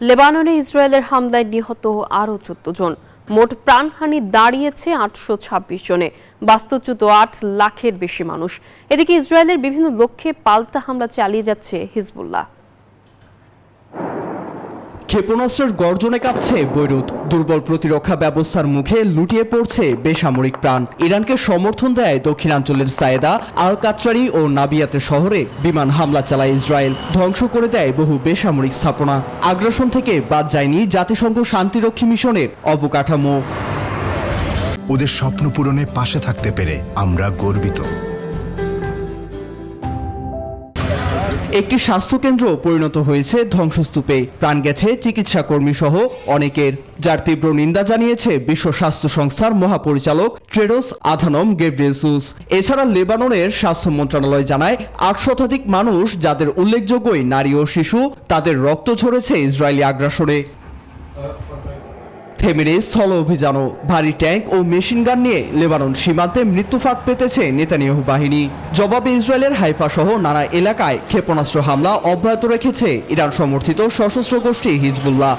লেবাননে ইসরায়েলের হামলায় নিহত আরও ১৪ জন। মোট প্রাণহানি দাঁড়িয়েছে ৮২৬ জনে। বাস্তুচ্যুত ৮ লাখের বেশি মানুষ। এদিকে ইসরায়েলের বিভিন্ন লক্ষ্যে পাল্টা হামলা চালিয়ে যাচ্ছে হিজবুল্লাহ। ক্ষেপণাস্ত্রের গর্জনে কাঁপছে বৈরুত। দুর্বল প্রতিরক্ষা ব্যবস্থার মুখে লুটিয়ে পড়ছে বেসামরিক প্রাণ। ইরানকে সমর্থন দেয় দক্ষিণাঞ্চলের সায়েদা, আল কাত্রারি ও নাবিয়াতে শহরে বিমান হামলা চালায় ইসরায়েল। ধ্বংস করে দেয় বহু বেসামরিক স্থাপনা। আগ্রাসন থেকে বাদ যায়নি জাতিসংঘ শান্তিরক্ষী মিশনের অবকাঠামো। ওদের স্বপ্ন পূরণে পাশে থাকতে পেরে আমরা গর্বিত। একটি স্বাস্থ্যকেন্দ্র পরিণত হয়েছে ধ্বংসস্তূপে। প্রাণ গেছে চিকিৎসা কর্মী সহ অনেকের, যার তীব্র নিন্দা জানিয়েছে বিশ্ব স্বাস্থ্য সংস্থার মহাপরিচালক টেড্রোস আধানম গেব্রিয়েসুস। এছাড়া লেবাননের স্বাস্থ্য মন্ত্রণালয় জানায় ৮ শতাধিক মানুষ, যাদের উল্লেখযোগ্যই নারী ও শিশু, তাদের রক্ত ঝরেছে ইসরায়েলি আগ্রাসনে। থেমেরে স্থল অভিযানও। ভারী ট্যাঙ্ক ও মেশিন গান নিয়ে লেবানন সীমান্তে মৃত্যুফাত পেতেছে নেতানিয়াহু বাহিনী। জবাবে ইসরায়েলের হাইফা সহ নানা এলাকায় ক্ষেপণাস্ত্র হামলা অব্যাহত রেখেছে ইরান সমর্থিত সশস্ত্র গোষ্ঠী হিজবুল্লাহ।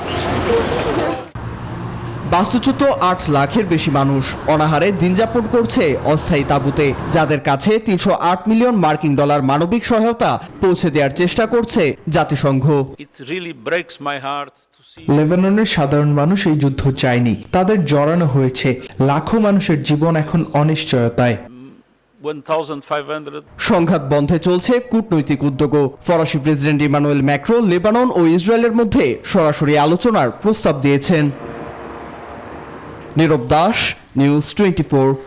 বাস্তুচ্যুত ৮ লাখের বেশি মানুষ অনাহারে দিনযাপন করছে অস্থায়ী তাঁবুতে, যাদের কাছে ৩০৮ মিলিয়ন মার্কিন ডলার মানবিক সহায়তা পৌঁছে দেওয়ার চেষ্টা করছে জাতিসংঘ। লেবাননের সাধারণ মানুষ এই যুদ্ধ চায়নি, তাদের জড়ানো হয়েছে। লাখো মানুষের জীবন এখন অনিশ্চয়তায়। সংঘাত বন্ধে চলছে কূটনৈতিক উদ্যোগও। ফরাসি প্রেসিডেন্ট ইমানুয়েল ম্যাক্রো লেবানন ও ইসরায়েলের মধ্যে সরাসরি আলোচনার প্রস্তাব দিয়েছেন। নীরব দাস, নিউজ 24।